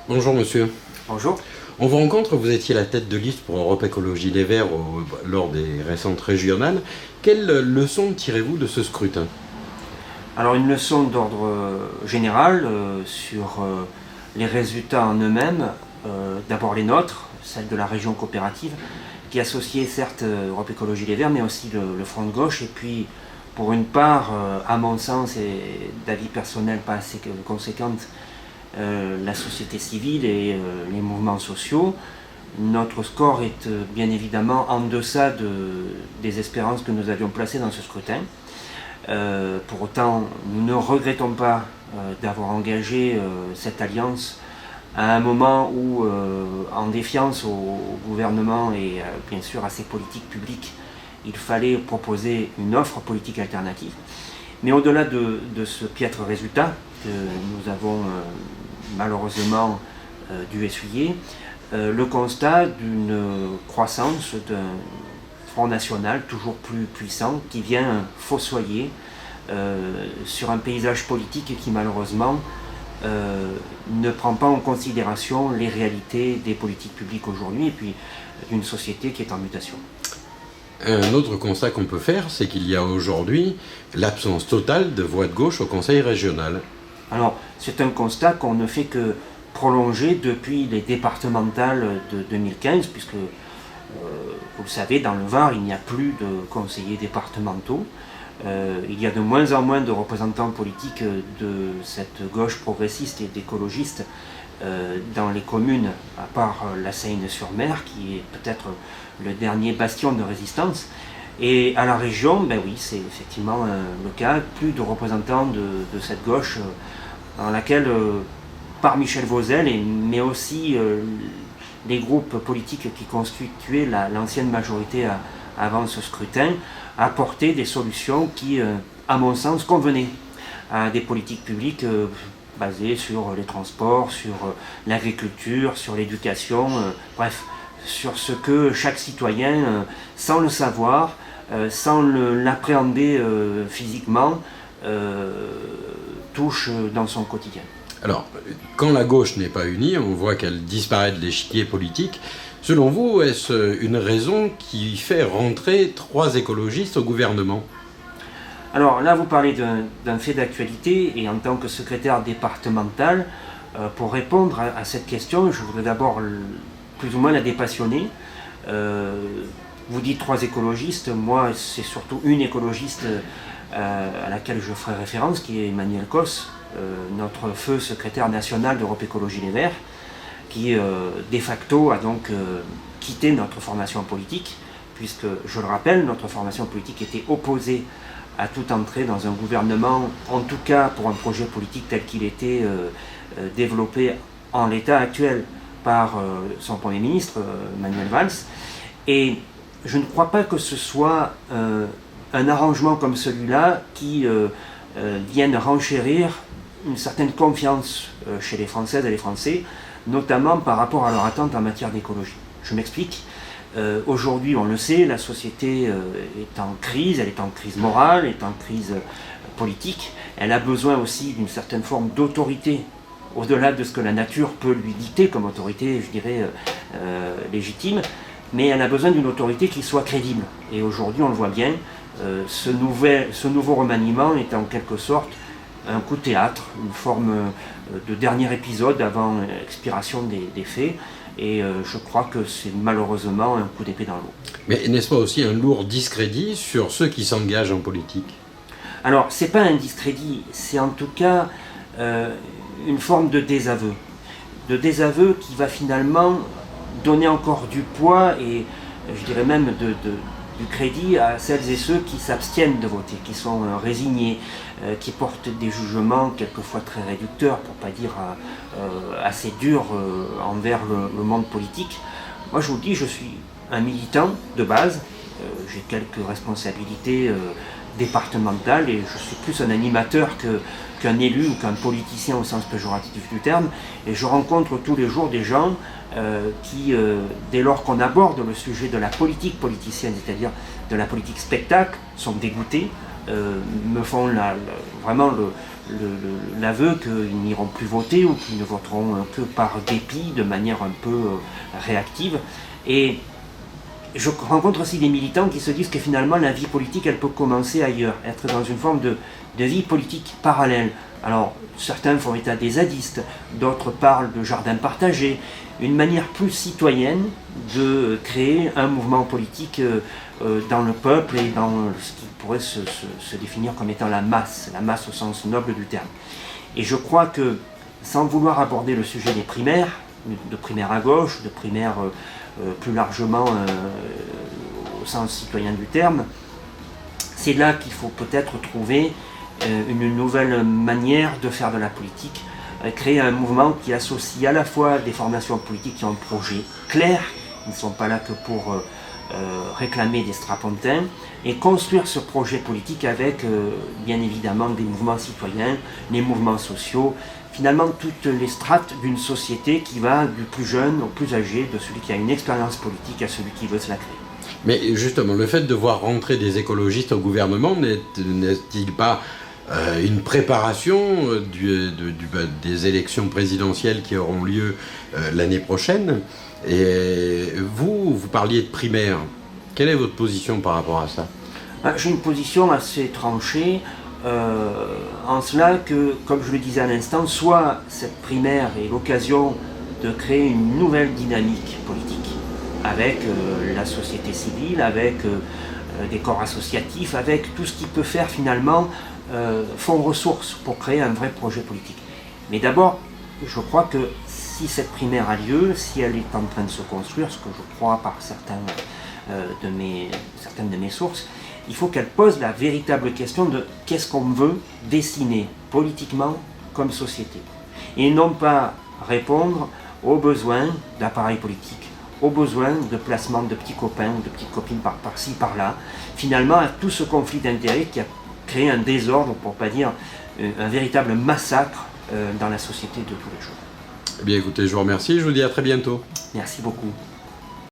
Bonjour monsieur. Bonjour. On vous rencontre, vous étiez la tête de liste pour Europe Écologie Les Verts lors des récentes régionales. Quelle leçon tirez-vous de ce scrutin? Alors une leçon d'ordre général sur les résultats en eux-mêmes. D'abord les nôtres, celle de la région coopérative, qui associait certes Europe Écologie Les Verts, mais aussi le Front de Gauche, et puis pour une part, à mon sens et d'avis personnel pas assez conséquente, la société civile et les mouvements sociaux. Notre score est bien évidemment en deçà des espérances que nous avions placées dans ce scrutin. Pour autant, nous ne regrettons pas d'avoir engagé cette alliance à un moment où, en défiance au gouvernement et bien sûr à ses politiques publiques, il fallait proposer une offre politique alternative. Mais au-delà de ce piètre résultat que nous avons malheureusement dû essuyer, le constat d'une croissance d'un Front National toujours plus puissant qui vient fossoyer sur un paysage politique qui malheureusement ne prend pas en considération les réalités des politiques publiques aujourd'hui et puis d'une société qui est en mutation. Un autre constat qu'on peut faire, c'est qu'il y a aujourd'hui l'absence totale de voix de gauche au Conseil régional. Alors, c'est un constat qu'on ne fait que prolonger depuis les départementales de 2015, puisque, vous le savez, dans le Var, il n'y a plus de conseillers départementaux. Il y a de moins en moins de représentants politiques de cette gauche progressiste et d'écologistes dans les communes, à part la Seine-sur-Mer, qui est peut-être le dernier bastion de résistance. Et à la région, ben oui, c'est effectivement le cas, plus de représentants de cette gauche dans laquelle, par Michel Vauzel, mais aussi les groupes politiques qui constituaient l'ancienne majorité avant ce scrutin, apportaient des solutions qui, à mon sens, convenaient à des politiques publiques basées sur les transports, sur l'agriculture, sur l'éducation, bref, sur ce que chaque citoyen, sans le savoir, sans l'appréhender physiquement, touche dans son quotidien. Alors, quand la gauche n'est pas unie, on voit qu'elle disparaît de l'échiquier politique. Selon vous, est-ce une raison qui fait rentrer 3 écologistes au gouvernement? Alors là, vous parlez d'un fait d'actualité, et en tant que secrétaire départemental, pour répondre à cette question, je voudrais d'abord plus ou moins la dépassionner. Vous dites 3 écologistes, moi c'est surtout une écologiste à laquelle je ferai référence, qui est Emmanuel Cos, notre feu secrétaire national d'Europe Écologie Les Verts, qui de facto a donc quitté notre formation politique, puisque, je le rappelle, notre formation politique était opposée à toute entrée dans un gouvernement, en tout cas pour un projet politique tel qu'il était développé en l'état actuel par son Premier ministre, Manuel Valls. Et je ne crois pas que ce soit un arrangement comme celui-là qui vienne renchérir une certaine confiance chez les Françaises et les Français, notamment par rapport à leur attente en matière d'écologie. Je m'explique. Aujourd'hui, on le sait, la société est en crise, elle est en crise morale, elle est en crise politique. Elle a besoin aussi d'une certaine forme d'autorité, au-delà de ce que la nature peut lui dicter comme autorité, je dirais, légitime, mais elle a besoin d'une autorité qui soit crédible. Et aujourd'hui, on le voit bien, ce nouveau remaniement est en quelque sorte un coup de théâtre, une forme de dernier épisode avant l'expiration des faits. Et je crois que c'est malheureusement un coup d'épée dans l'eau. Mais n'est-ce pas aussi un lourd discrédit sur ceux qui s'engagent en politique? Alors, c'est pas un discrédit, c'est en tout cas une forme de désaveu. De désaveu qui va finalement donner encore du poids et je dirais même du crédit à celles et ceux qui s'abstiennent de voter, qui sont résignés, qui portent des jugements quelquefois très réducteurs, pour ne pas dire assez durs envers le monde politique. Moi je vous dis, je suis un militant de base, j'ai quelques responsabilités départementale, et je suis plus un animateur qu'un élu ou qu'un politicien au sens péjoratif du terme, et je rencontre tous les jours des gens qui, dès lors qu'on aborde le sujet de la politique politicienne, c'est-à-dire de la politique spectacle, sont dégoûtés, me font vraiment l'aveu qu'ils n'iront plus voter ou qu'ils ne voteront que par dépit, de manière un peu réactive. Et je rencontre aussi des militants qui se disent que finalement la vie politique elle peut commencer ailleurs, être dans une forme de vie politique parallèle. Alors certains font état des zadistes, d'autres parlent de jardin partagé, une manière plus citoyenne de créer un mouvement politique dans le peuple et dans ce qui pourrait se définir comme étant la masse au sens noble du terme. Et je crois que, sans vouloir aborder le sujet des primaires, de primaires à gauche, de primaires plus largement au sens citoyen du terme, c'est là qu'il faut peut-être trouver une nouvelle manière de faire de la politique, créer un mouvement qui associe à la fois des formations politiques qui ont un projet clair, ils ne sont pas là que pour réclamer des strapontins, et construire ce projet politique avec bien évidemment des mouvements citoyens, les mouvements sociaux, finalement toutes les strates d'une société qui va du plus jeune au plus âgé, de celui qui a une expérience politique à celui qui veut se la créer. Mais justement, le fait de voir rentrer des écologistes au gouvernement n'est-il pas une préparation des élections présidentielles qui auront lieu l'année prochaine? Et vous parliez de primaire. Quelle est votre position par rapport à ça? J'ai une position assez tranchée, en cela que, comme je le disais à l'instant, soit cette primaire est l'occasion de créer une nouvelle dynamique politique avec la société civile, avec des corps associatifs, avec tout ce qui peut faire finalement fonds ressources pour créer un vrai projet politique. Mais d'abord, je crois que si cette primaire a lieu, si elle est en train de se construire, ce que je crois par certaines de mes sources, il faut qu'elle pose la véritable question de qu'est-ce qu'on veut dessiner politiquement comme société. Et non pas répondre aux besoins d'appareils politiques, aux besoins de placement de petits copains ou de petites copines par-ci, par-là, finalement à tout ce conflit d'intérêts qui a créé un désordre, pour ne pas dire un véritable massacre dans la société de tous les jours. Eh bien écoutez, je vous remercie, je vous dis à très bientôt. Merci beaucoup.